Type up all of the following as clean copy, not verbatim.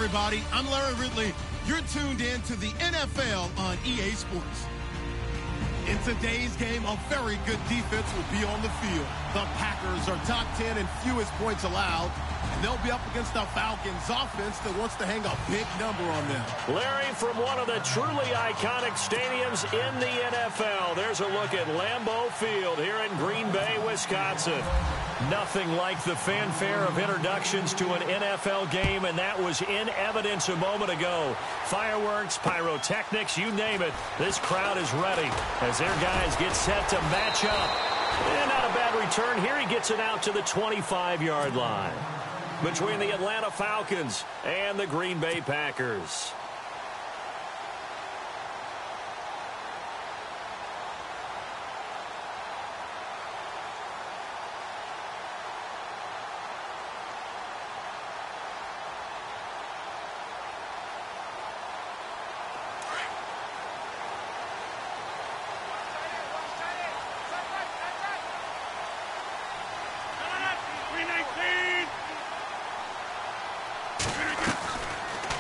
everybody. I'm Larry Ridley. You're tuned in to the NFL on EA Sports. In today's game, a very good defense will be on the field. The Packers are top 10 in fewest points allowed, and they'll be up against the Falcons offense that wants to hang a big number on them. Larry, from one of the truly iconic stadiums in the NFL, there's a look at Lambeau Field here in Green Bay, Wisconsin. Nothing like the fanfare of introductions to an NFL game, and that was in evidence a moment ago. Fireworks, pyrotechnics, you name it. This crowd is ready as their guys get set to match up. And not a bad return. Here he gets it out to the 25-yard line between the Atlanta Falcons and the Green Bay Packers.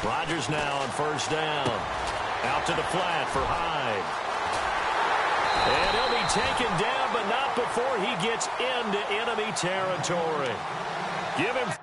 Rodgers now on first down. Out to the flat for Hyde. And he'll be taken down, but not before he gets into enemy territory. Give him...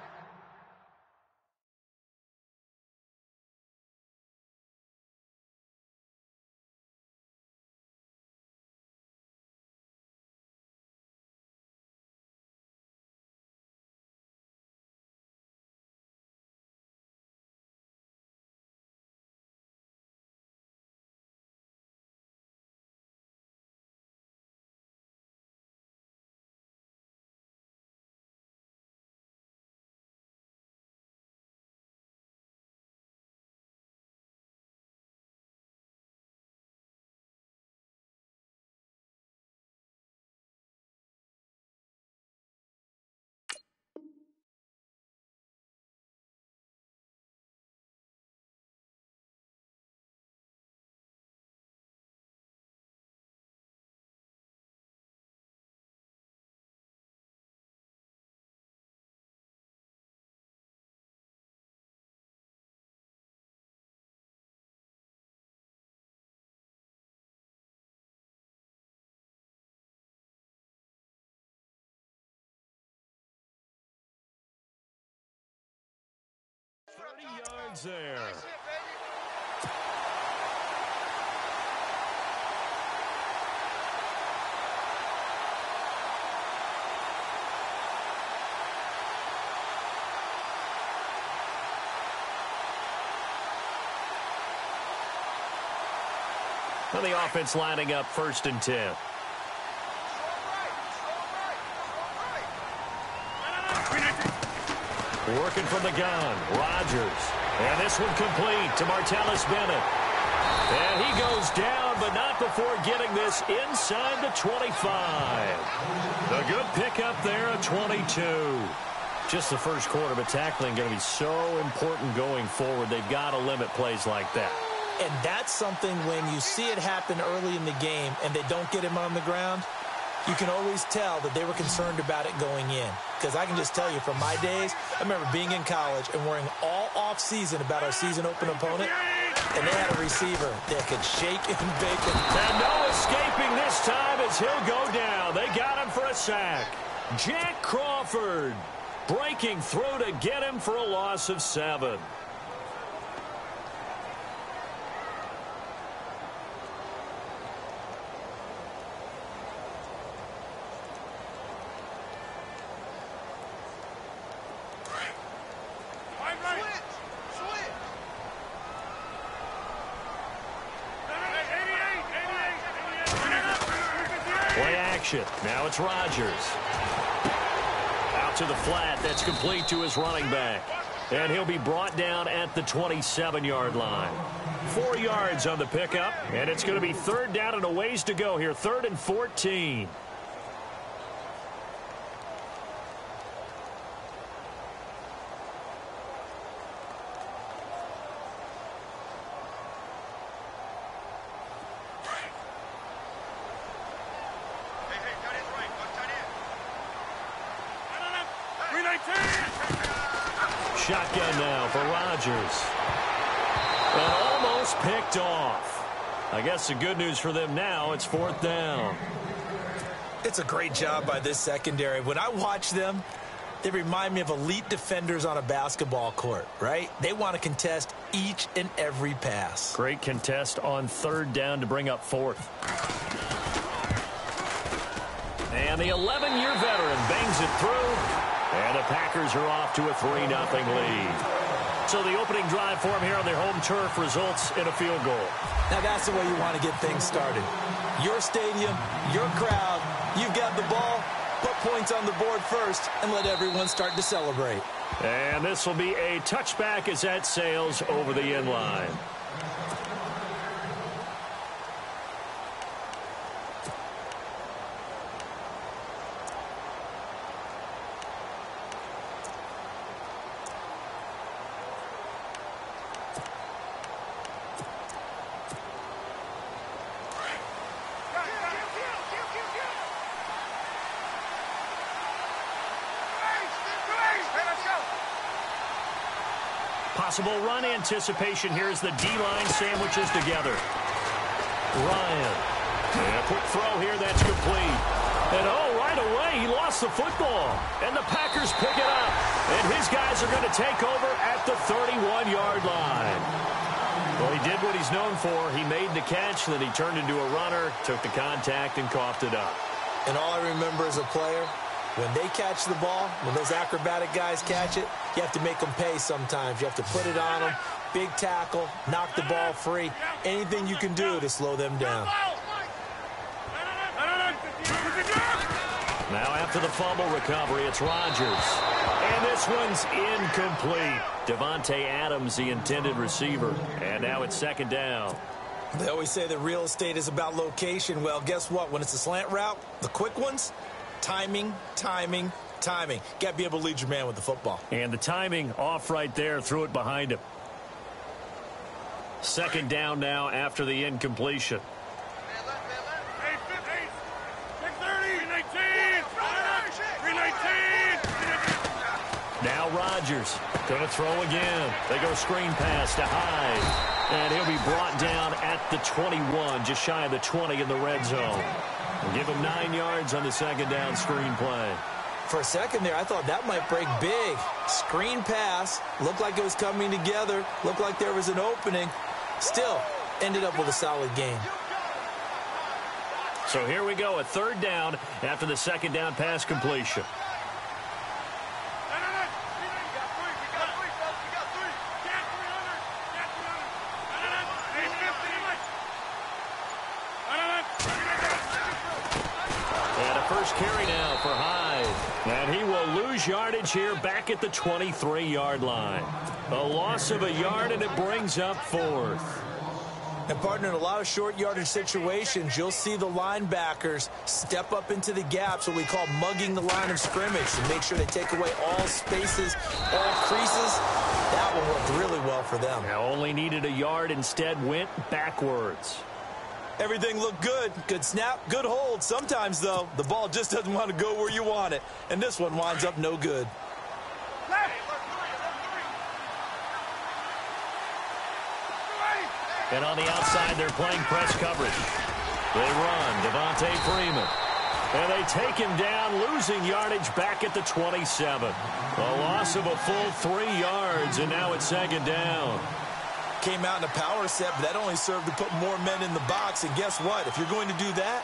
yards there. And the offense lining up 1st and 10. Working from the gun, Rodgers. And this one complete to Martellus Bennett. And he goes down, but not before getting this inside the 25. A good pickup there at 22. Just the first quarter, but tackling going to be so important going forward. They've got to limit plays like that. And that's something when you see it happen early in the game and they don't get him on the ground, you can always tell that they were concerned about it going in. Because I can just tell you from my days, I remember being in college and worrying all off-season about our season-open opponent, and they had a receiver that could shake and bake. And no escaping this time as he'll go down. They got him for a sack. Jack Crawford breaking through to get him for a loss of 7. Now it's Rodgers. Out to the flat. That's complete to his running back. And he'll be brought down at the 27-yard line. 4 yards on the pickup. And it's going to be 3rd down and a ways to go here. 3rd and 14. Shotgun now for Rodgers. And almost picked off. I guess the good news for them now, it's 4th down. It's a great job by this secondary. When I watch them, they remind me of elite defenders on a basketball court, right? They want to contest each and every pass. Great contest on 3rd down to bring up 4th. And the 11-year veteran bangs it through. And the Packers are off to a 3-0 lead. So the opening drive for them here on their home turf results in a field goal. Now that's the way you want to get things started. Your stadium, your crowd, you've got the ball, put points on the board first, and let everyone start to celebrate. And this will be a touchback as that sails over the end line. Possible run anticipation here as the D-line sandwiches together. Ryan. And a quick throw here, that's complete. And oh, right away, he lost the football. And the Packers pick it up. And his guys are going to take over at the 31-yard line. Well, he did what he's known for. He made the catch, then he turned into a runner, took the contact, and coughed it up. And all I remember as a player, when they catch the ball, when those acrobatic guys catch it, you have to make them pay sometimes. You have to put it on them, big tackle, knock the ball free, anything you can do to slow them down. Now after the fumble recovery, it's Rodgers. And this one's incomplete. Davante Adams, the intended receiver. And now it's 2nd down. They always say that real estate is about location. Well, guess what? When it's a slant route, the quick ones, timing, timing, timing. Got to be able to lead your man with the football. And the timing off right there, threw it behind him. 2nd down now after the incompletion. Now Rodgers going to throw again. They go screen pass to Hyde. And he'll be brought down at the 21, just shy of the 20 in the red zone. We'll give him 9 yards on the 2nd down screen play. For a second there, I thought that might break big. Screen pass. Looked like it was coming together. Looked like there was an opening. Still, ended up with a solid game. So here we go, a 3rd down after the 2nd down pass completion. First carry now for Hyde. And he will lose yardage here back at the 23-yard line. A loss of a yard, and it brings up 4th. And, partner, in a lot of short yardage situations, you'll see the linebackers step up into the gaps, what we call mugging the line of scrimmage, to make sure they take away all spaces, all creases. That one worked really well for them. Now only needed a yard, instead went backwards. Everything looked good. Good snap, good hold. Sometimes, though, the ball just doesn't want to go where you want it. And this one winds up no good. And on the outside, they're playing press coverage. They run, Devontae Freeman. And they take him down, losing yardage back at the 27. A loss of a full 3 yards, and now it's 2nd down. Came out in a power set, but that only served to put more men in the box. And guess what? If you're going to do that,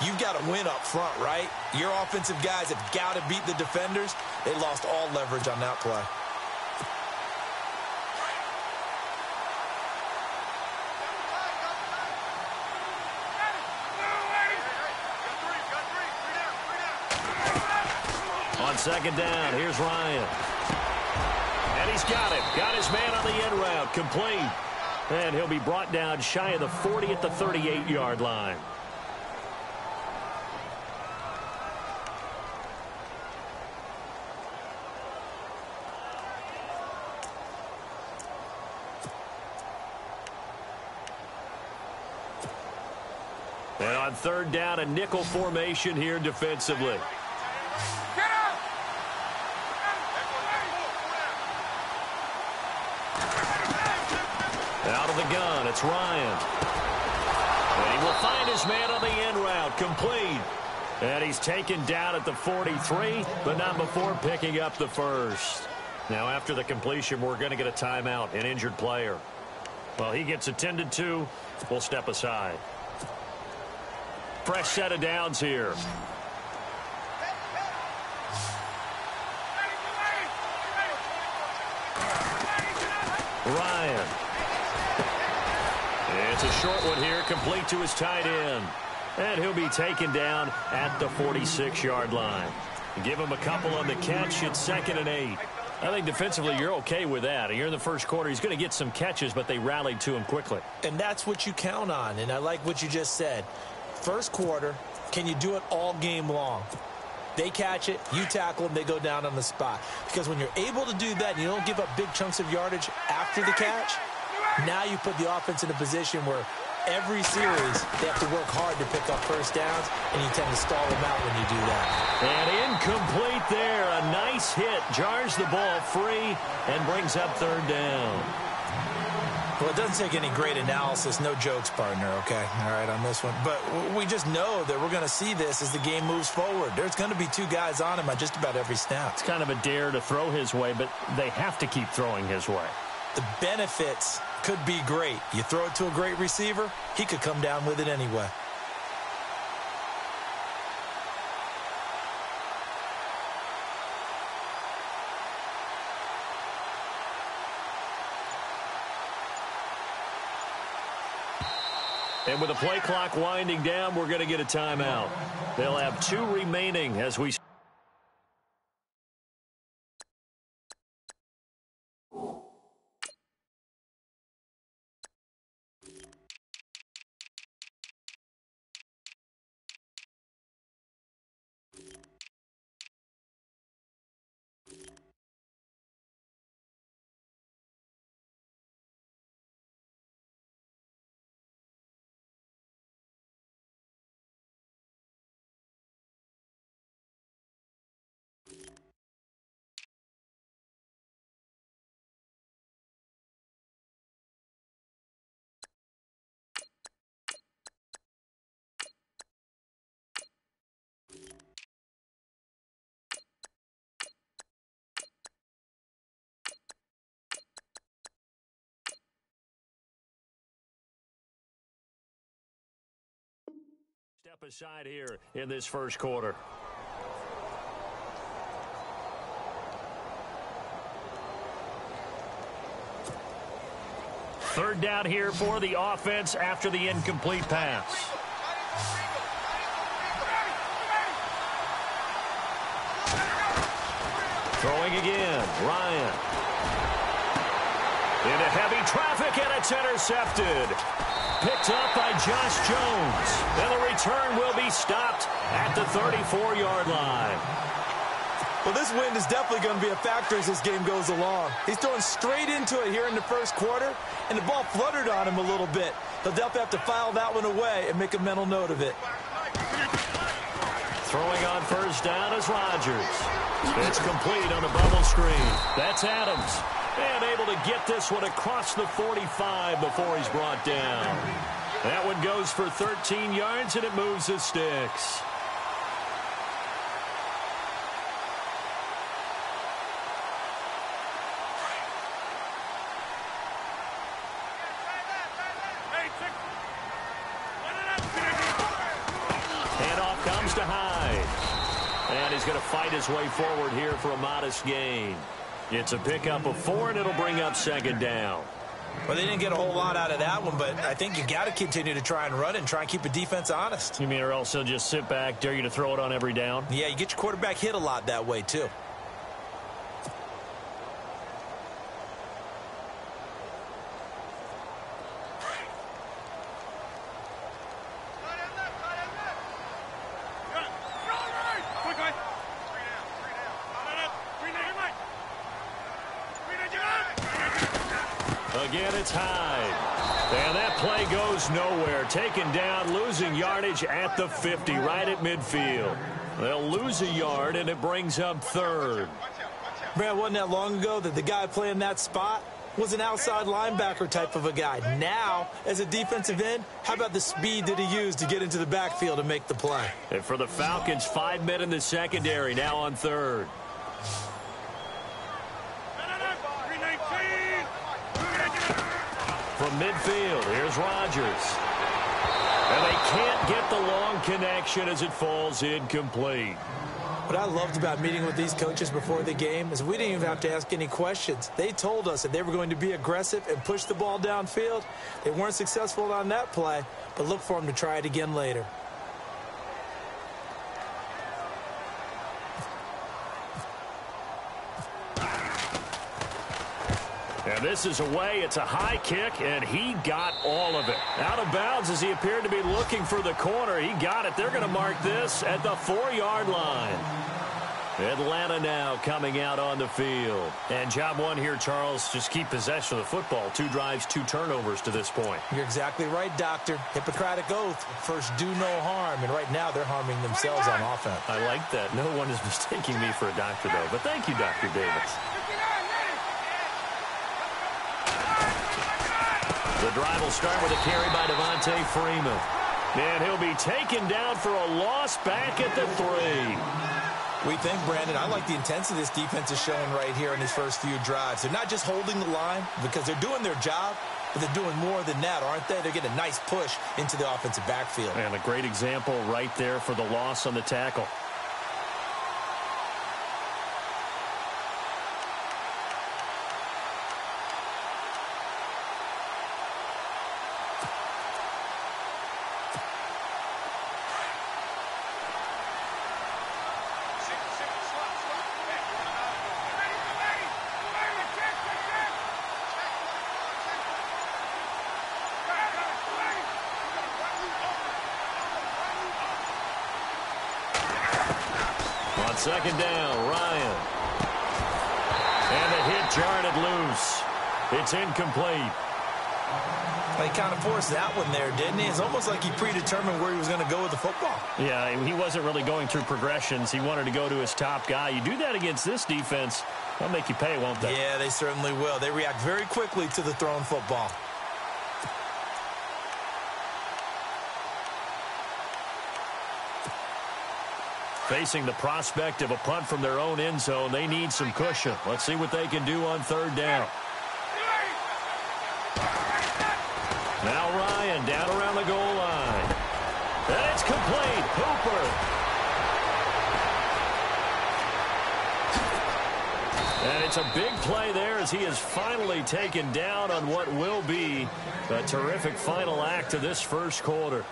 you've got to win up front, right? Your offensive guys have got to beat the defenders. They lost all leverage on that play. On 2nd down, here's Ryan. And he's got him. Got his man on the end route. Complete. And he'll be brought down shy of the 40 at the 38-yard line. And on 3rd down, a nickel formation here defensively. Out of the gun, it's Ryan. And he will find his man on the end route, complete. And he's taken down at the 43, but not before picking up the first. Now, after the completion, we're going to get a timeout, an injured player. Well, he gets attended to. We'll step aside. Fresh set of downs here. Ryan. It's a short one here, complete to his tight end. And he'll be taken down at the 46-yard line. Give him a couple on the catch. It's 2nd and 8. I think defensively you're okay with that. Here in the first quarter, he's going to get some catches, but they rallied to him quickly. And that's what you count on, and I like what you just said. First quarter, can you do it all game long? They catch it, you tackle them, they go down on the spot. Because when you're able to do that and you don't give up big chunks of yardage after the catch, now you put the offense in a position where every series they have to work hard to pick up first downs, and you tend to stall them out when you do that. And incomplete there. A nice hit. Jars the ball free and brings up 3rd down. Well, it doesn't take any great analysis. No jokes, partner, okay? All right, on this one. But we just know that we're going to see this as the game moves forward. There's going to be 2 guys on him on just about every snap. It's kind of a dare to throw his way, but they have to keep throwing his way. The benefits could be great. You throw it to a great receiver, he could come down with it anyway. And with the play clock winding down, we're going to get a timeout. They'll have 2 remaining as we step aside here in this first quarter. Third down here for the offense after the incomplete pass. Throwing again, Ryan. Into heavy traffic, and it's intercepted. Picked up by Josh Jones. And the return will be stopped at the 34-yard line. Well, this wind is definitely going to be a factor as this game goes along. He's throwing straight into it here in the first quarter, and the ball fluttered on him a little bit. He'll definitely have to file that one away and make a mental note of it. Throwing on first down is Rodgers. It's complete on the bubble screen. That's Adams. And able to get this one across the 45 before he's brought down. That one goes for 13 yards, and it moves the sticks. Handoff comes to Hyde. And he's going to fight his way forward here for a modest gain. It's a pickup of 4, and it'll bring up 2nd down. Well, they didn't get a whole lot out of that one, but I think you got to continue to try and run and try and keep the defense honest. You mean or else they'll just sit back, dare you to throw it on every down? Yeah, you get your quarterback hit a lot that way, too. Again, it's Hyde. And that play goes nowhere. Taken down, losing yardage at the 50, right at midfield. They'll lose a yard, and it brings up 3rd. Man, wasn't that long ago that the guy playing that spot was an outside linebacker type of a guy. Now, as a defensive end, how about the speed that he used to get into the backfield and make the play? And for the Falcons, 5 men in the secondary, now on third. From midfield, here's Rodgers. And they can't get the long connection as it falls incomplete. What I loved about meeting with these coaches before the game is we didn't even have to ask any questions. They told us that they were going to be aggressive and push the ball downfield. They weren't successful on that play, but look for them to try it again later. And this is away. It's a high kick, and he got all of it. Out of bounds as he appeared to be looking for the corner. He got it. They're going to mark this at the 4-yard line. Atlanta now coming out on the field. And job one here, Charles, just keep possession of the football. 2 drives, 2 turnovers to this point. You're exactly right, Doctor. Hippocratic oath. First, do no harm. And right now, they're harming themselves on offense. I like that. No one is mistaking me for a doctor, though. But thank you, Dr. Davis. The drive will start with a carry by Devontae Freeman. And he'll be taken down for a loss back at the 3. We think, Brandon, I like the intensity this defense is showing right here in these first few drives. They're not just holding the line because they're doing their job, but they're doing more than that, aren't they? They're getting a nice push into the offensive backfield. And a great example right there for the loss on the tackle. Second down, Ryan. And the hit jarred it loose. It's incomplete. He kind of forced that one there, didn't he? It's almost like he predetermined where he was going to go with the football. Yeah, he wasn't really going through progressions. He wanted to go to his top guy. You do that against this defense, they'll make you pay, won't they? Yeah, they certainly will. They react very quickly to the thrown football. Facing the prospect of a punt from their own end zone, they need some cushion. Let's see what they can do on 3rd down. Now Ryan down around the goal line. And it's complete. Hooper. And it's a big play there as he is finally taken down on what will be a terrific final act of this first quarter.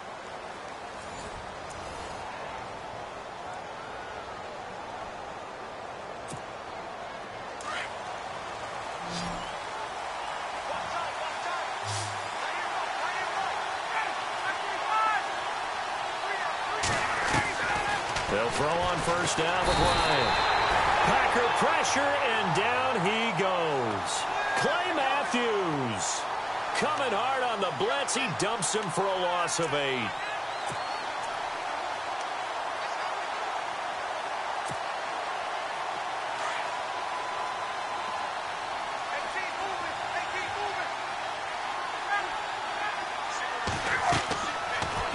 They'll throw on 1st down with Ryan. Packer pressure, and down he goes. Clay Matthews coming hard on the blitz. He dumps him for a loss of 8.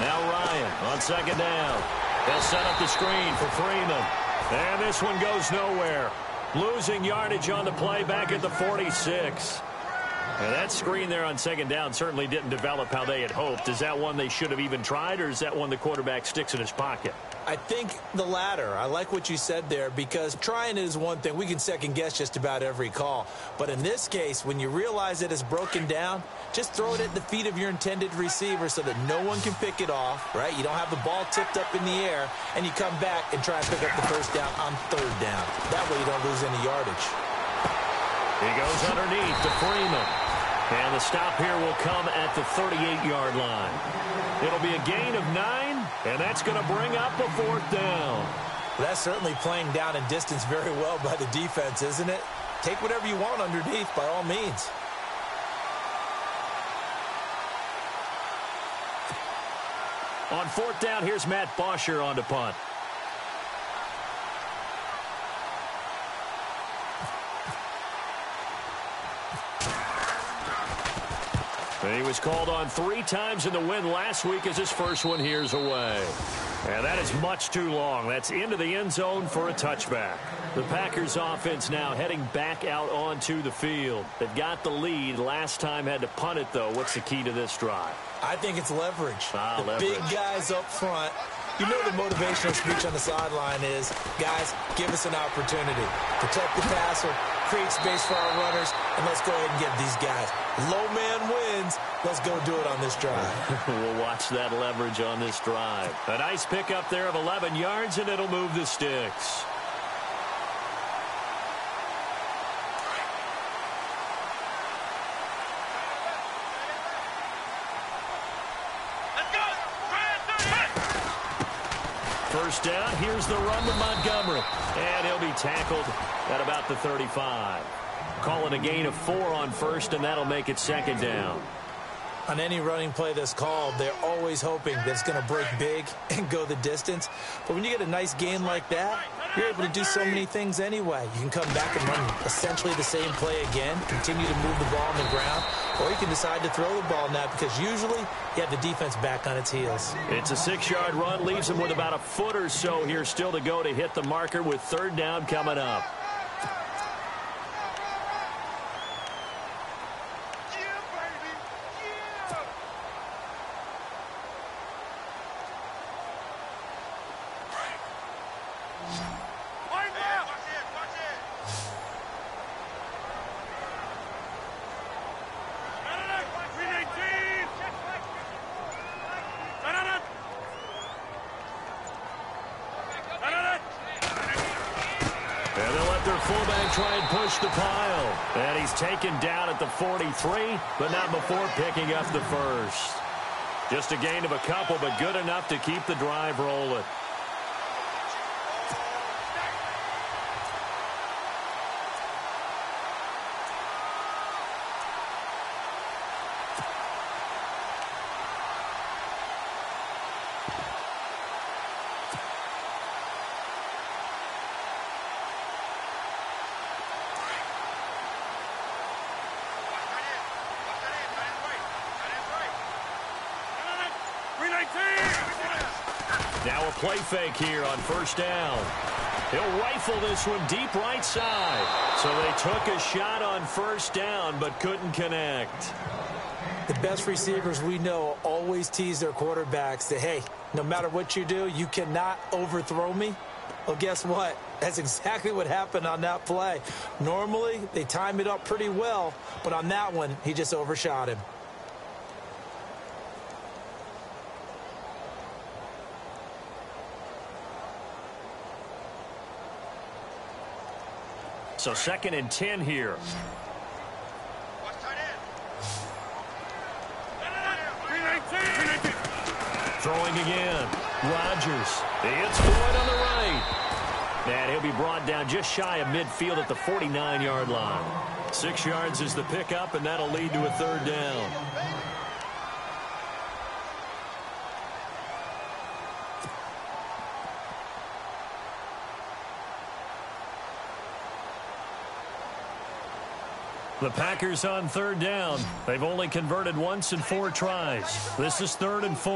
Now Ryan on 2nd down. They'll set up the screen for Freeman. And this one goes nowhere. Losing yardage on the play back at the 46. And that screen there on 2nd down certainly didn't develop how they had hoped. Is that one they should have even tried, or is that one the quarterback sticks in his pocket? I think the latter. I like what you said there, because trying is one thing. We can second guess just about every call. But in this case, when you realize that it's broken down, just throw it at the feet of your intended receiver so that no one can pick it off, right? You don't have the ball tipped up in the air, and you come back and try and pick up the 1st down on 3rd down. That way you don't lose any yardage. He goes underneath to Freeman. And the stop here will come at the 38-yard line. It'll be a gain of 9, and that's going to bring up a 4th down. Well, that's certainly playing down in distance very well by the defense, isn't it? Take whatever you want underneath by all means. On 4th down, here's Matt Bosher on to punt. He was called on 3 times in the win last week as his first one here's away. And that is much too long. That's into the end zone for a touchback. The Packers offense now heading back out onto the field. They've got the lead. Last time had to punt it, though. What's the key to this drive? I think it's leverage. Leverage. Big guys up front. You know the motivational speech on the sideline is, guys, give us an opportunity. Protect the passer, create space for our runners, and let's go ahead and get these guys. Low man wins. Let's go do it on this drive. We'll watch that leverage on this drive. A nice pickup there of 11 yards, and it'll move the sticks. First down, here's the run with Montgomery. And he'll be tackled at about the 35. Calling a gain of 4 on first, and that'll make it second down. On any running play that's called, they're always hoping that it's going to break big and go the distance. But when you get a nice gain like that, you're able to do so many things anyway. You can come back and run essentially the same play again, continue to move the ball on the ground, or you can decide to throw the ball now because usually you have the defense back on its heels. It's a 6-yard run, leaves him with about a foot or so here still to go to hit the marker with third down coming up. Try and push the pile. And he's taken down at the 43, but not before picking up the first. Just a gain of a couple, but good enough to keep the drive rolling. Now a play fake here on first down. He'll rifle this one deep right side. So they took a shot on first down but couldn't connect. The best receivers we know always tease their quarterbacks that, hey, no matter what you do, you cannot overthrow me. Well, guess what? That's exactly what happened on that play. Normally, they time it up pretty well, but on that one, he just overshot him. So 2nd and 10 here. Throwing again. Rodgers. It's Floyd on the right. And he'll be brought down just shy of midfield at the 49-yard line. 6 yards is the pickup, and that'll lead to a third down. The Packers on third down. They've only converted once in 4 tries. This is 3rd and 4.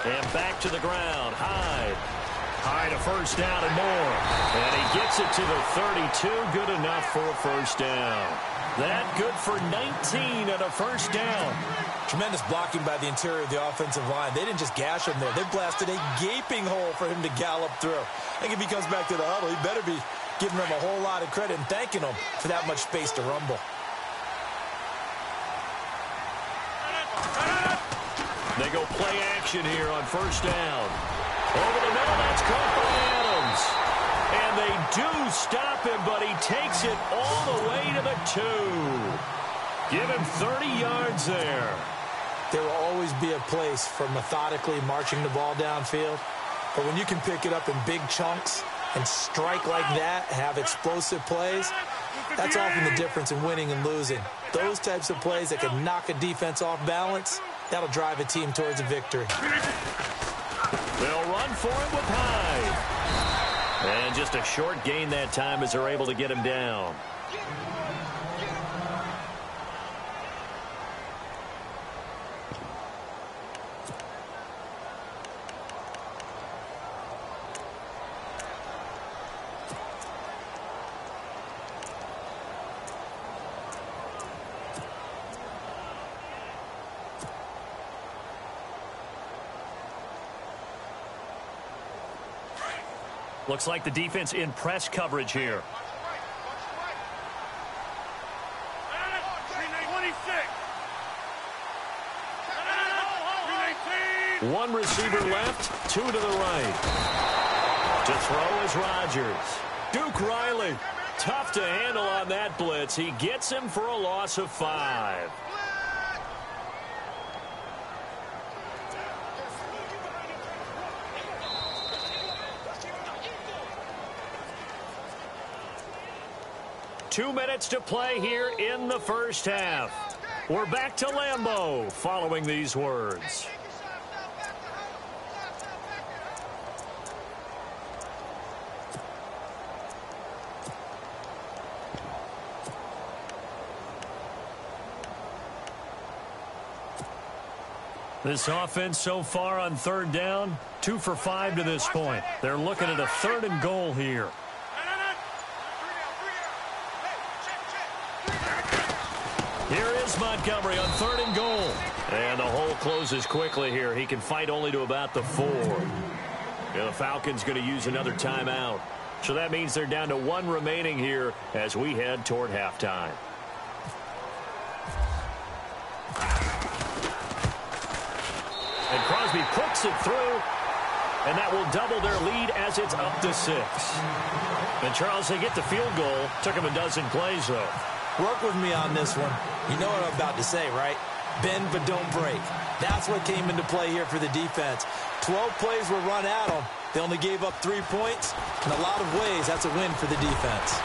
And back to the ground. Hyde a first down and more. And he gets it to the 32. Good enough for a first down. That good for 19 and a first down. Tremendous blocking by the interior of the offensive line. They didn't just gash him there. They blasted a gaping hole for him to gallop through. I think if he comes back to the huddle, he better be giving them a whole lot of credit and thanking them for that much space to rumble. They go play action here on first down. Over the middle, that's caught by Adams. And they do stop him, but he takes it all the way to the 2. Give him 30 yards there. There will always be a place for methodically marching the ball downfield. But when you can pick it up in big chunks and strike like that, have explosive plays, that's often the difference in winning and losing. Those types of plays that can knock a defense off balance, that'll drive a team towards a victory. They'll run for it with Hyde. And just a short gain that time as they're able to get him down. Looks like the defense in press coverage here. One receiver left, two to the right. To throw is Rodgers. Duke Riley, tough to handle on that blitz. He gets him for a loss of 5. Two minutes to play here in the first half. We're back to Lambeau following these words. This offense so far on third down, 2 for 5 to this point. They're looking at a 3rd and goal here. Here is Montgomery on 3rd and goal. And the hole closes quickly here. He can fight only to about the 4. The Falcons going to use another timeout. So that means they're down to 1 remaining here as we head toward halftime. And Crosby puts it through, and that will double their lead as it's up to 6. And Charles, they get the field goal. Took them a dozen plays, though. Work with me on this one. You know what I'm about to say, right? Bend but don't break. That's what came into play here for the defense. 12 plays were run at them. They only gave up 3 points. In a lot of ways, that's a win for the defense.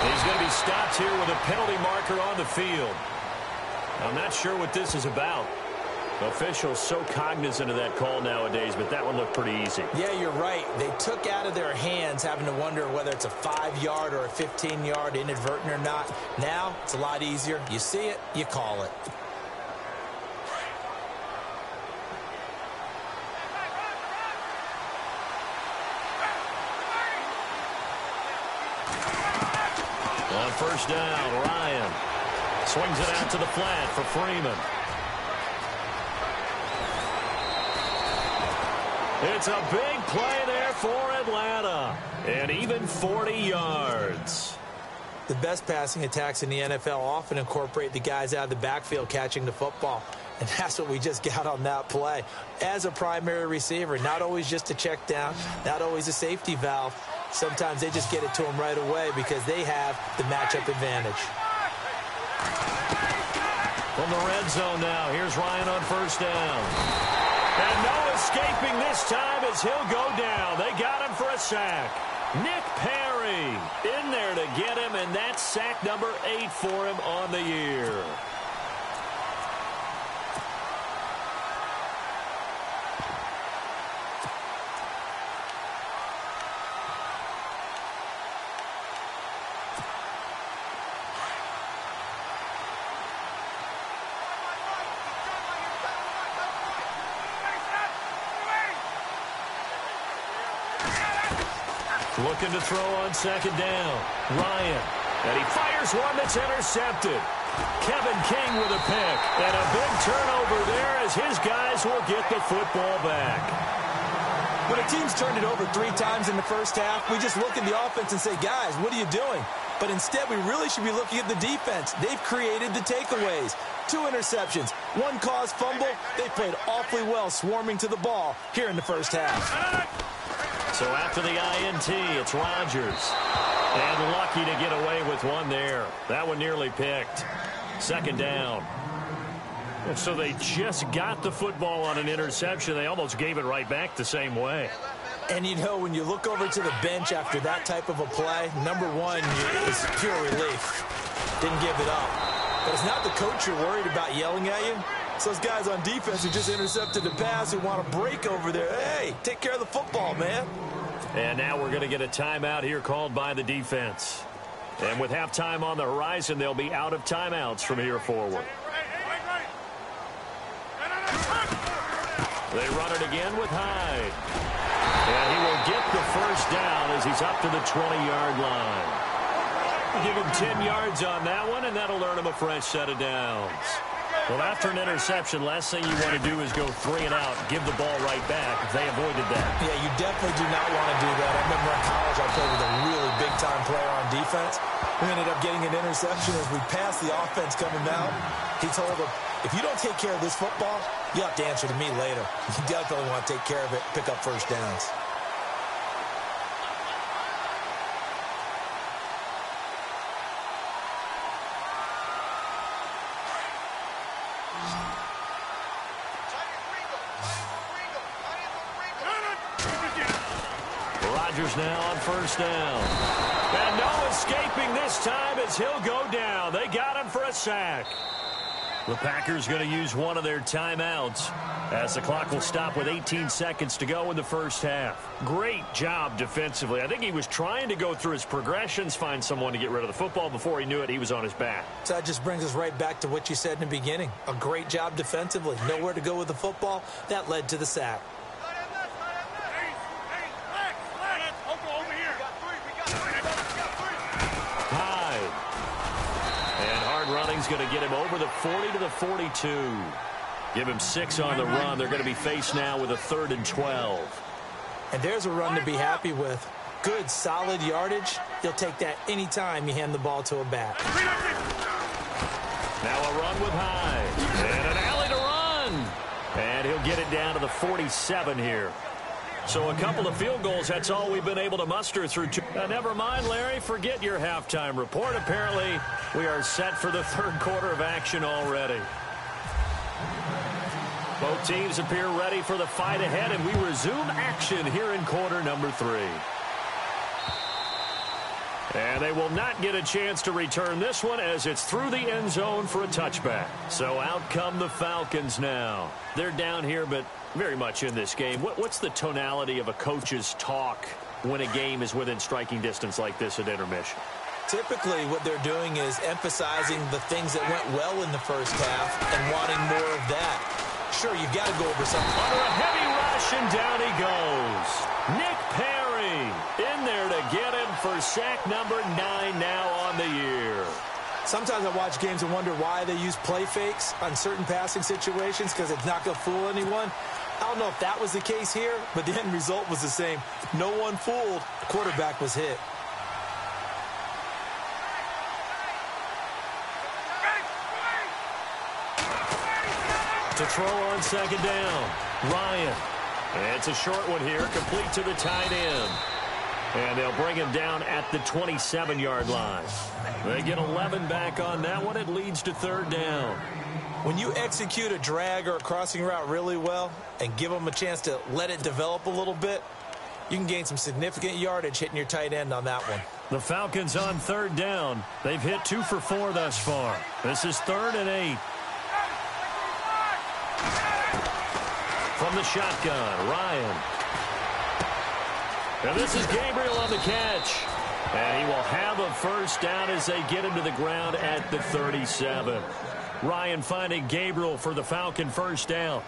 He's going to be stopped here with a penalty marker on the field. I'm not sure what this is about. Officials so cognizant of that call nowadays, but that one looked pretty easy. Yeah, you're right. They took out of their hands having to wonder whether it's a 5-yard or a 15-yard inadvertent or not. Now, it's a lot easier. You see it, you call it. On first down, Ryan swings it out to the flat for Freeman. It's a big play there for Atlanta. And even 40 yards. The best passing attacks in the NFL often incorporate the guys out of the backfield catching the football. And that's what we just got on that play. As a primary receiver, not always just a check down, not always a safety valve. Sometimes they just get it to them right away because they have the matchup advantage. From the red zone now, here's Ryan on first down. And no escaping this time as he'll go down. They got him for a sack. Nick Perry in there to get him, and that's sack number 8 for him on the year. Looking to throw on second down. Ryan. And he fires one that's intercepted. Kevin King with a pick. And a big turnover there as his guys will get the football back. When a team's turned it over 3 times in the first half, we just look at the offense and say, guys, what are you doing? But instead, we really should be looking at the defense. They've created the takeaways. 2 interceptions, 1 caused fumble. They played awfully well swarming to the ball here in the first half. So after the INT, it's Rodgers. And lucky to get away with one there. That one nearly picked. Second down. And so they just got the football on an interception. They almost gave it right back the same way. And you know, when you look over to the bench after that type of a play, number one is pure relief. Didn't give it up. But it's not the coach you're worried about yelling at you. It's those guys on defense who just intercepted the pass who want to break over there. Hey, take care of the football, man. And now we're going to get a timeout here called by the defense. And with halftime on the horizon, they'll be out of timeouts from here forward. They run it again with Hyde. And he will get the first down as he's up to the 20-yard line. Give him 10 yards on that one, and that'll earn him a fresh set of downs. Well, after an interception, last thing you want to do is go 3 and out, give the ball right back. They avoided that. Yeah, you definitely do not want to do that. I remember in college I played with a really big-time player on defense. We ended up getting an interception as we passed the offense coming out. He told him, if you don't take care of this football, you have to answer to me later. You definitely want to take care of it, pick up first downs. Rodgers now on first down. And no escaping this time as he'll go down. They got him for a sack. The Packers going to use one of their timeouts as the clock will stop with 18 seconds to go in the first half. Great job defensively. I think he was trying to go through his progressions, find someone to get rid of the football. Before he knew it, he was on his back. So that just brings us right back to what you said in the beginning. A great job defensively. Nowhere to go with the football. That led to the sack. Running's going to get him over the 40 to the 42. Give him 6 on the run. They're going to be faced now with a 3rd and 12. And there's a run to be happy with. Good, solid yardage. He'll take that any time you hand the ball to a back. Now a run with Hyde. And an alley to run. And he'll get it down to the 47 here. So a couple of field goals, that's all we've been able to muster through two. Never mind, Larry, forget your halftime report. Apparently, we are set for the third quarter of action already. Both teams appear ready for the fight ahead, and we resume action here in quarter number 3. And they will not get a chance to return this one as it's through the end zone for a touchback. So out come the Falcons now. They're down here, but very much in this game. What's the tonality of a coach's talk when a game is within striking distance like this at intermission? Typically, what they're doing is emphasizing the things that went well in the first half and wanting more of that. Sure, you've got to go over something. Under a heavy rush, and down he goes. Nick Perry in there to get him for sack number 9 now on the year. Sometimes I watch games and wonder why they use play fakes on certain passing situations because it's not going to fool anyone. I don't know if that was the case here, but the end result was the same. No one fooled. The quarterback was hit. To throw on second down, Ryan. And it's a short one here, complete to the tight end. And they'll bring him down at the 27-yard line. They get 11 back on that one. It leads to 3rd down. When you execute a drag or a crossing route really well and give them a chance to let it develop a little bit, you can gain some significant yardage hitting your tight end on that one. The Falcons on 3rd down. They've hit 2 for 4 thus far. This is 3rd and 8. From the shotgun, Ryan. And this is Gabriel on the catch. And he will have a first down as they get him to the ground at the 37. Ryan finding Gabriel for the Falcon first down.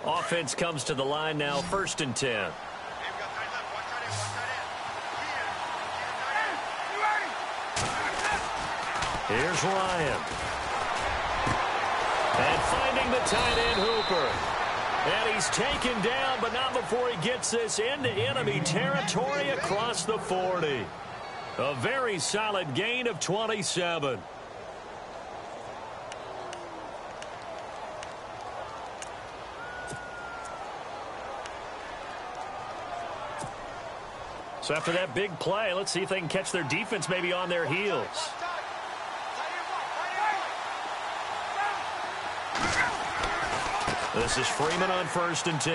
Offense comes to the line now, 1st and 10. Here's Ryan. And finding the tight end Hooper. And he's taken down, but not before he gets this into enemy territory across the 40. A very solid gain of 27. So after that big play, let's see if they can catch their defense maybe on their heels. This is Freeman on 1st and 10.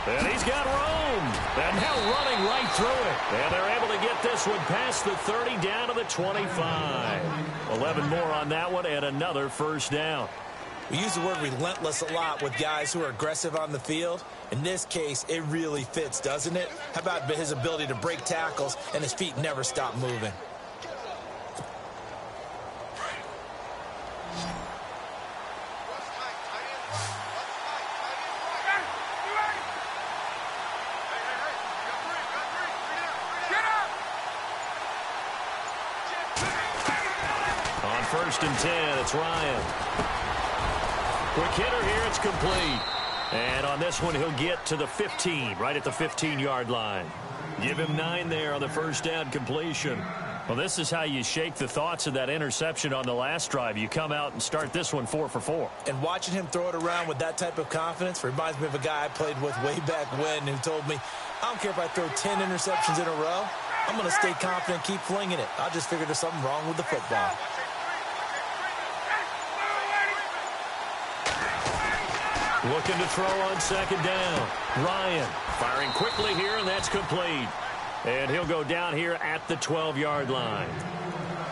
And he's got room. And now running right through it. And they're able to get this one past the 30 down to the 25. 11 more on that one and another first down. We use the word relentless a lot with guys who are aggressive on the field. In this case, it really fits, doesn't it? How about his ability to break tackles and his feet never stop moving? On 1st and 10, it's Ryan. Quick hitter here, it's complete. And on this one, he'll get to the 15, right at the 15-yard line. Give him 9 there on the first down completion. Well, this is how you shake the thoughts of that interception on the last drive. You come out and start this one 4 for 4. And watching him throw it around with that type of confidence reminds me of a guy I played with way back when who told me, I don't care if I throw 10 interceptions in a row. I'm going to stay confident, keep flinging it. I just figured there's something wrong with the football. Looking to throw on second down. Ryan firing quickly here, and that's complete. And he'll go down here at the 12-yard line.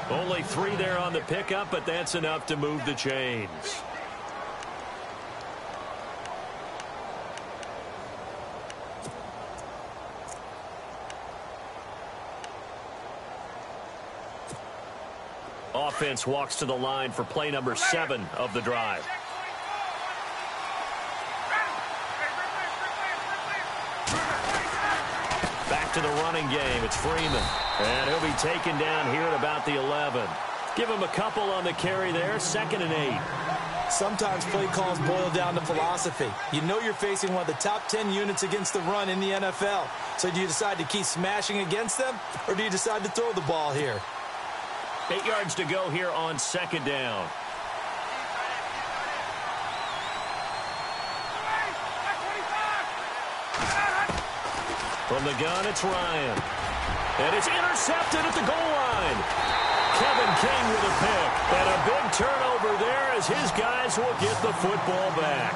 Only 3 there on the pickup, but that's enough to move the chains. Offense walks to the line for play number 7 of the drive. Back to the running game. It's Freeman. And he'll be taken down here at about the 11. Give him a couple on the carry there. 2nd and 8. Sometimes play calls boil down to philosophy. You know you're facing one of the top 10 units against the run in the NFL. So do you decide to keep smashing against them, or do you decide to throw the ball here? 8 yards to go here on 2nd down. From the gun, it's Ryan. And it's intercepted at the goal line. Kevin King with a pick. And a big turnover there as his guys will get the football back.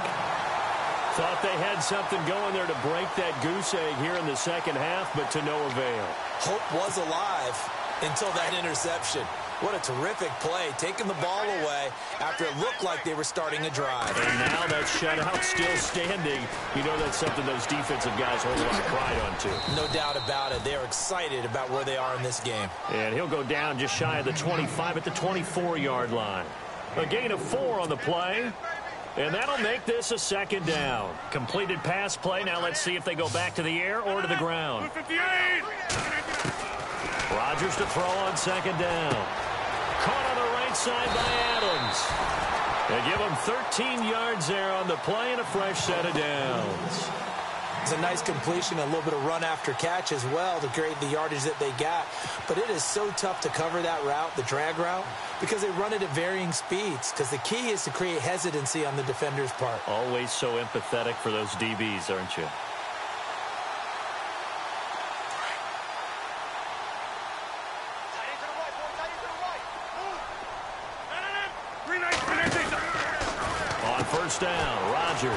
Thought they had something going there to break that goose egg here in the second half, but to no avail. Hope was alive until that interception. What a terrific play, taking the ball away after it looked like they were starting a drive. And now that shutout still standing. You know that's something those defensive guys hold a lot of pride on, too. No doubt about it. They're excited about where they are in this game. And he'll go down just shy of the 25 at the 24-yard line. A gain of 4 on the play. And that'll make this a 2nd down. Completed pass play. Now let's see if they go back to the air or to the ground. Rodgers to throw on 2nd down. Caught on the right side by Adams. They give him 13 yards there on the play and a fresh set of downs. It's a nice completion, a little bit of run after catch as well to create the yardage that they got. But it is so tough to cover that route, the drag route, because they run it at varying speeds. Because the key is to create hesitancy on the defender's part. Always so empathetic for those DBs, aren't you? On 1st down, Rodgers.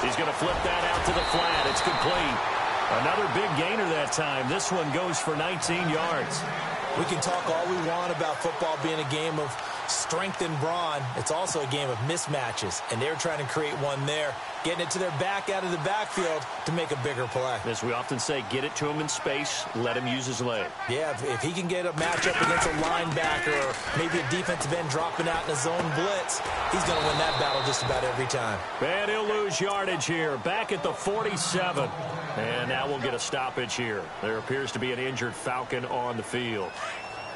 He's going to flip that out to the flat. It's complete. Another big gainer that time. This one goes for 19 yards. We can talk all we want about football being a game of strength and brawn. It's also a game of mismatches, and they're trying to create one there, getting it to their back out of the backfield to make a bigger play. As we often say, get it to him in space, let him use his leg. Yeah, if he can get a matchup against a linebacker or maybe a defensive end dropping out in a zone blitz, he's going to win that battle just about every time. And he'll lose yardage here, back at the 47. And now we'll get a stoppage here. There appears to be an injured Falcon on the field.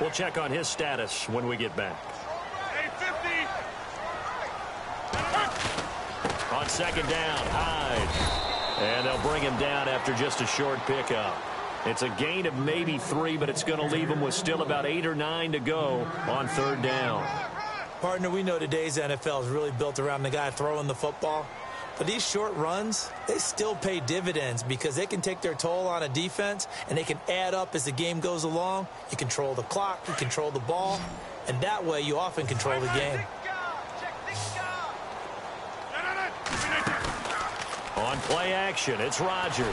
We'll check on his status when we get back. On 2nd down, Hyde. And they'll bring him down after just a short pickup. It's a gain of maybe 3, but it's going to leave him with still about 8 or 9 to go on 3rd down. Partner, we know today's NFL is really built around the guy throwing the football. But these short runs, they still pay dividends because they can take their toll on a defense and they can add up as the game goes along. You control the clock, you control the ball, and that way you often control the game. On play action, it's Rodgers.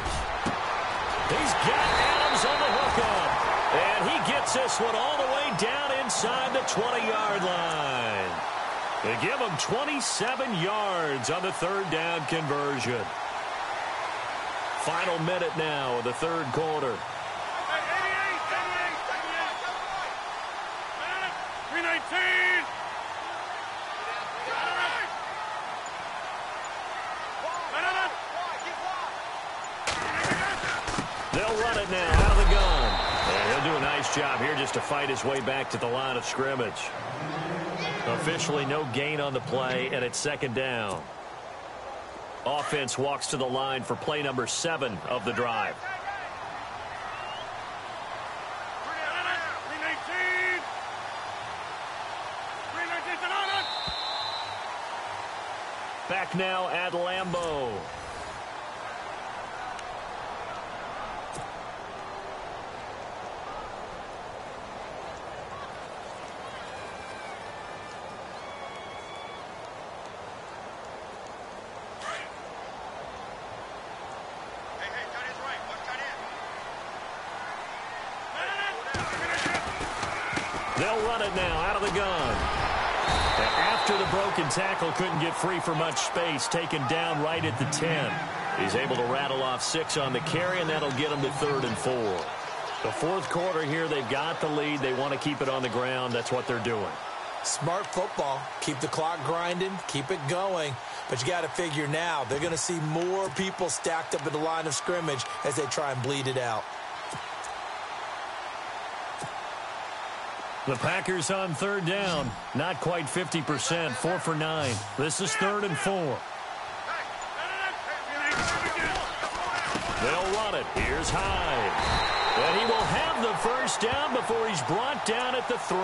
He's got Adams on the hookup. And he gets this one all the way down inside the 20-yard line. They give them 27 yards on the third down conversion. Final minute now of the third quarter. 319. They'll run it now out of the gun. And he'll do a nice job here just to fight his way back to the line of scrimmage. Officially no gain on the play, and it's second down. Offense walks to the line for play number 7 of the drive. Back now at Lambeau. They'll run it now out of the gun. After the broken tackle, couldn't get free for much space, taken down right at the 10. He's able to rattle off 6 on the carry, and that'll get him to 3rd and 4. The fourth quarter here, they've got the lead. They want to keep it on the ground. That's what they're doing. Smart football. Keep the clock grinding. Keep it going. But you got to figure now, they're going to see more people stacked up at the line of scrimmage as they try and bleed it out. The Packers on third down. Not quite 50%. 4 for 9. This is 3rd and 4. They'll run it. Here's Hyde. And he will have the first down before he's brought down at the 3.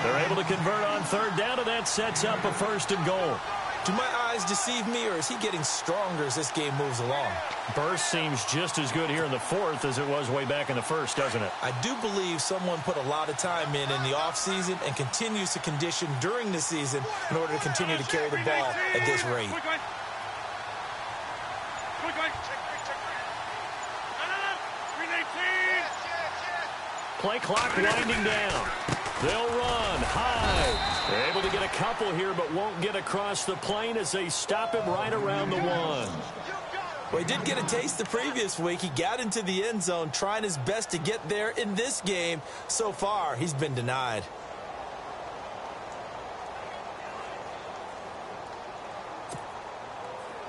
They're able to convert on third down, and that sets up a 1st and goal. Do my eyes deceive me, or is he getting stronger as this game moves along? Burst seems just as good here in the 4th as it was way back in the 1st, doesn't it? I do believe someone put a lot of time in the offseason and continues to condition during the season in order to continue to carry the ball at this rate. Play clock winding down. They'll run. Hyde. They're able to get a couple here, but won't get across the plane as they stop him right around the 1. Well, he did get a taste the previous week. He got into the end zone trying his best to get there in this game. So far, he's been denied.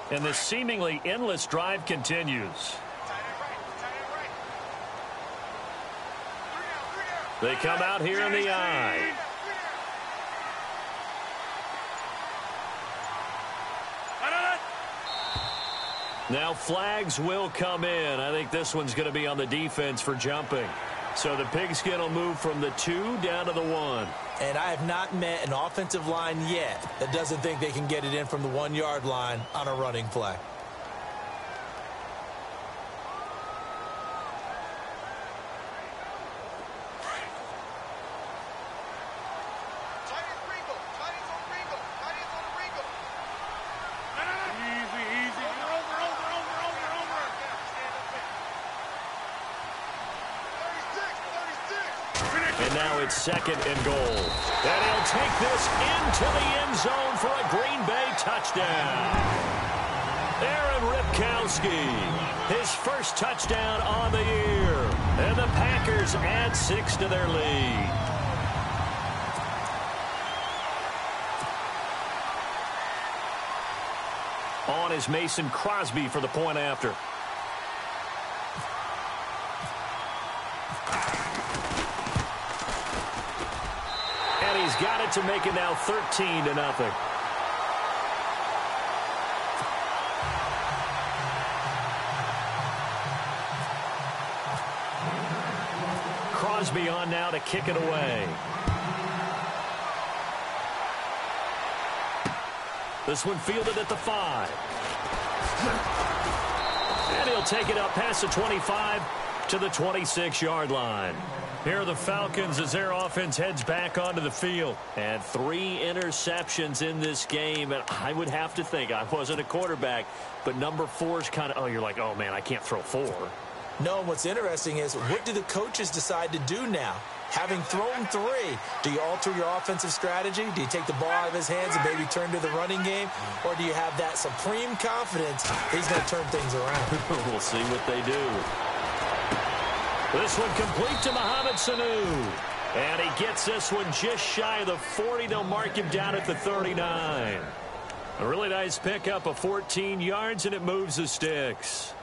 And this seemingly endless drive continues. They come out here in the eye. Now flags will come in. I think this one's going to be on the defense for jumping. So the pigskin will move from the 2 down to the 1. And I have not met an offensive line yet that doesn't think they can get it in from the 1-yard line on a running play. And now it's 2nd and goal. And he'll take this into the end zone for a Green Bay touchdown. Aaron Ripkowski, his first touchdown on the year. And the Packers add 6 to their lead. On is Mason Crosby for the point after. He's got it to make it now 13-0. Crosby on now to kick it away. This one fielded at the 5. And he'll take it up past the 25 to the 26-yard line. Here are the Falcons as their offense heads back onto the field. And 3 interceptions in this game. And I would have to think, I wasn't a quarterback, but number 4 is kind of, you're like, oh, man, I can't throw 4. No, what's interesting is, what do the coaches decide to do now? Having thrown 3, do you alter your offensive strategy? Do you take the ball out of his hands and maybe turn to the running game? Or do you have that supreme confidence he's going to turn things around? We'll see what they do. This one complete to Mohamed Sanu. And he gets this one just shy of the 40. They'll mark him down at the 39. A really nice pickup of 14 yards, and it moves the sticks.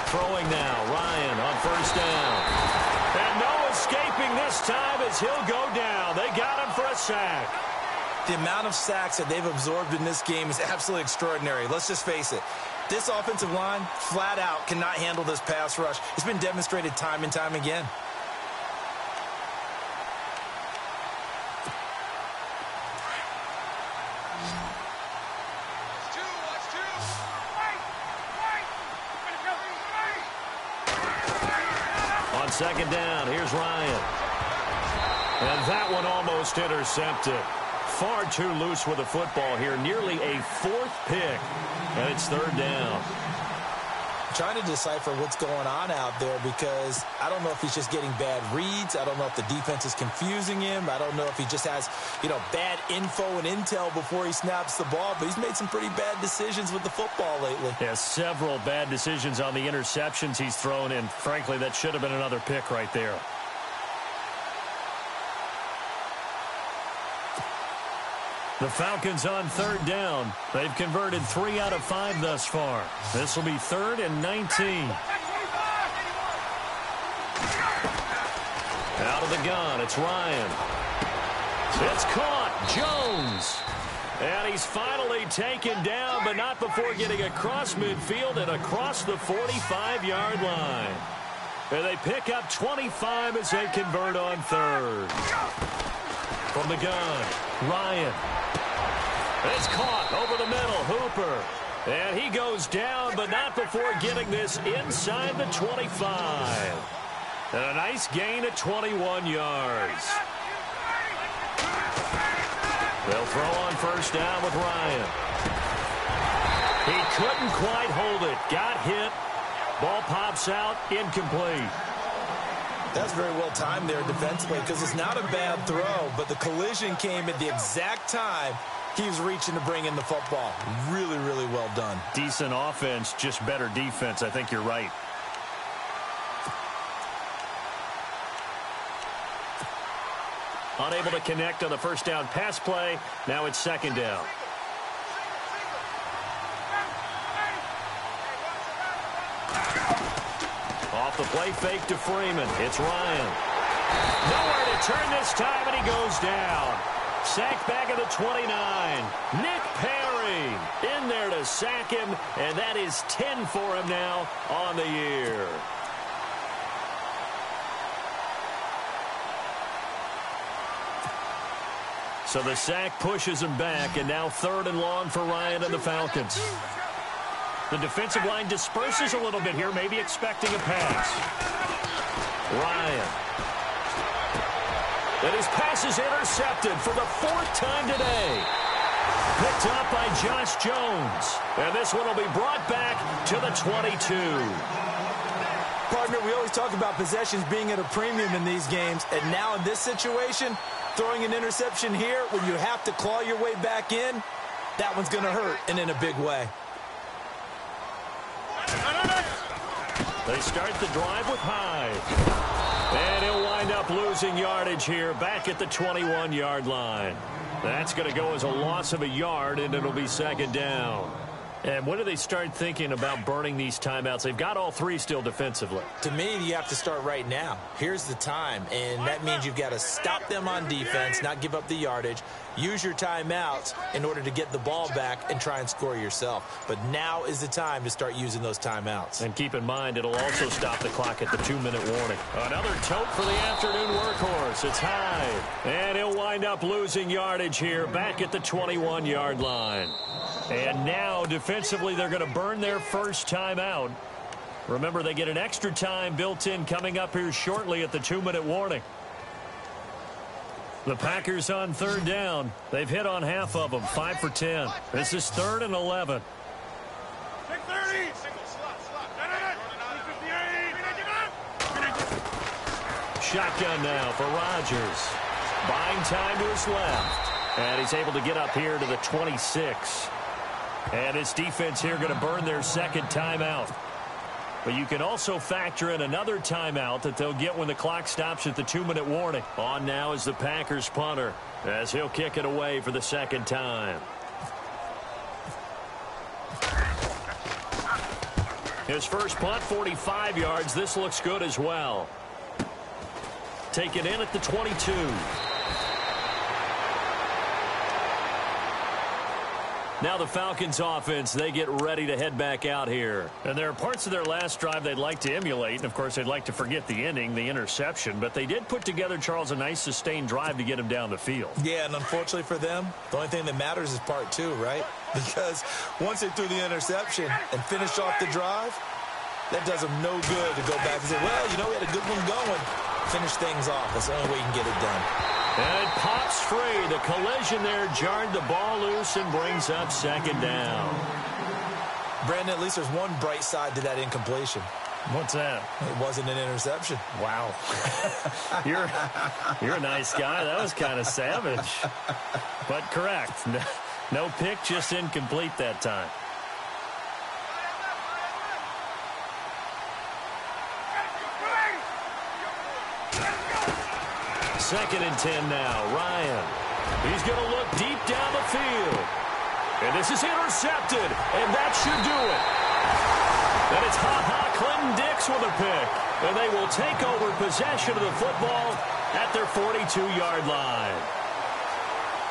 Throwing now, Ryan on first down. And no escaping this time as he'll go down. They got him for a sack. The amount of sacks that they've absorbed in this game is absolutely extraordinary. Let's just face it. This offensive line, flat out, cannot handle this pass rush. It's been demonstrated time and time again. On second down, here's Ryan. And that one almost intercepted. Far too loose with the football here. Nearly a 4th pick. And it's third down. I'm trying to decipher what's going on out there because I don't know if he's just getting bad reads. I don't know if the defense is confusing him. I don't know if he just has, bad info and intel before he snaps the ball. But he's made some pretty bad decisions with the football lately. Yeah, several bad decisions on the interceptions he's thrown in. Frankly, that should have been another pick right there. The Falcons on third down. They've converted 3 out of 5 thus far. This will be 3rd and 19. Out of the gun, it's Ryan. It's caught, Jones. And he's finally taken down, but not before getting across midfield and across the 45-yard line. And they pick up 25 as they convert on 3rd. From the gun, Ryan. It's caught over the middle, Hooper. And he goes down, but not before getting this inside the 25. And a nice gain at 21 yards. They'll throw on first down with Ryan. He couldn't quite hold it. Got hit. Ball pops out, incomplete. That's very well timed there defensively because it's not a bad throw, but the collision came at the exact time he was reaching to bring in the football. Really, really well done. Decent offense, just better defense. I think you're right. Unable to connect on the first down pass play. Now it's second down. Off the play fake to Freeman. It's Ryan. Nowhere to turn this time, and he goes down. Sacked back at the 29. Nick Perry in there to sack him, and that is 10 for him now on the year. So the sack pushes him back, and now 3rd and long for Ryan and the Falcons. The defensive line disperses a little bit here, maybe expecting a pass. Ryan. And his pass is intercepted for the 4th time today. Picked up by Josh Jones. And this one will be brought back to the 22. Partner, we always talk about possessions being at a premium in these games. And now in this situation, throwing an interception here when you have to claw your way back in, that one's going to hurt, and in a big way. They start the drive with Hyde. And he'll wind up losing yardage here back at the 21-yard line. That's going to go as a loss of a yard, and it'll be second down. And when do they start thinking about burning these timeouts? They've got all 3 still defensively. To me, you have to start right now. Here's the time, and that means you've got to stop them on defense, not give up the yardage, use your timeouts in order to get the ball back and try and score yourself. But now is the time to start using those timeouts. And keep in mind, it'll also stop the clock at the 2-minute warning. Another tote for the afternoon workhorse. It's Hyde. And he'll wind up losing yardage here back at the 21-yard line. And now, defensively, they're going to burn their first timeout. Remember, they get an extra time built in coming up here shortly at the 2-minute warning. The Packers on third down. They've hit on half of them, 5 for 10. This is 3rd and 11. Take 30. Shotgun now for Rodgers. Buying time to his left. And he's able to get up here to the 26. And his defense here going to burn their second timeout. But you can also factor in another timeout that they'll get when the clock stops at the 2-minute warning. On now is the Packers punter as he'll kick it away for the second time. His first punt, 45 yards. This looks good as well. Take it in at the 22. Now the Falcons offense, they get ready to head back out here. And there are parts of their last drive they'd like to emulate. And, of course, they'd like to forget the ending, the interception. But they did put together, Charles, a nice sustained drive to get him down the field. Yeah, and unfortunately for them, the only thing that matters is part 2, right? Because once they threw the interception and finished off the drive, that does them no good to go back and say, well, you know, we had a good one going. Finish things off. That's the only way you can get it done. And it pops free. The collision there jarred the ball loose and brings up second down. Brandon, at least there's one bright side to that incompletion. What's that? It wasn't an interception. Wow. You're a nice guy. That was kind of savage. But correct. No pick, just incomplete that time. Second and 10 now. Ryan. He's going to look deep down the field. And this is intercepted. And that should do it. And it's Clinton Dix with a pick. And they will take over possession of the football at their 42-yard line.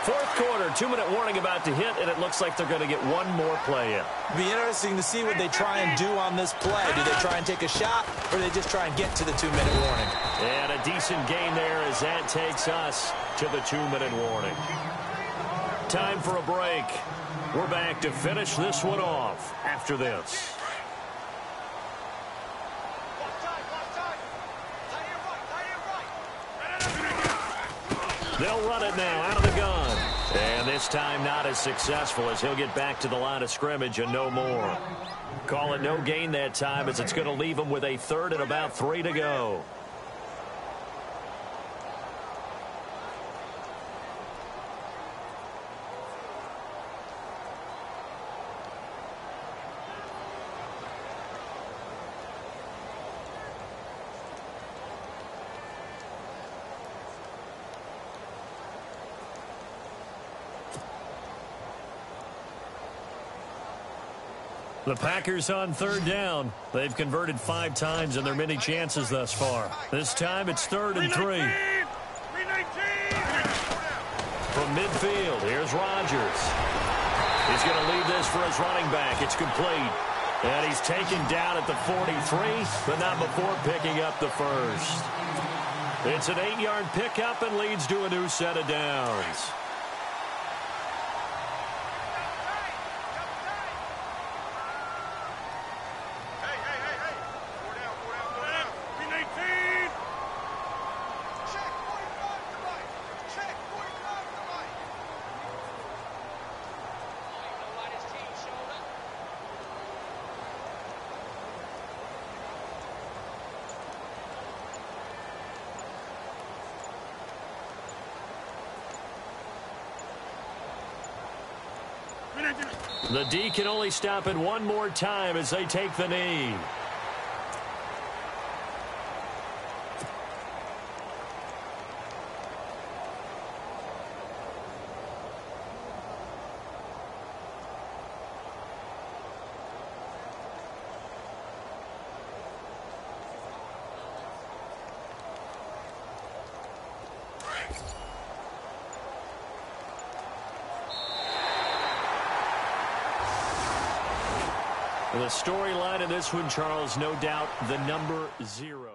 Fourth quarter, 2-minute warning about to hit, and it looks like they're going to get one more play in. It'll be interesting to see what they try and do on this play. Do they try and take a shot, or do they just try and get to the 2-minute warning? And a decent gain there as that takes us to the 2-minute warning. Time for a break. We're back to finish this one off after this. They'll run it now out of the gun. And this time not as successful as he'll get back to the line of scrimmage and no more. Call it no gain that time as it's going to leave him with a 3rd and about 3 to go. The Packers on third down. They've converted 5 times in their many chances thus far. This time it's 3rd and 3. From midfield, here's Rodgers. He's going to leave this for his running back. It's complete. And he's taken down at the 43, but not before picking up the first. It's an 8-yard pickup and leads to a new set of downs. The D can only stop it one more time as they take the knee. The storyline in this one, Charles, no doubt the number 0.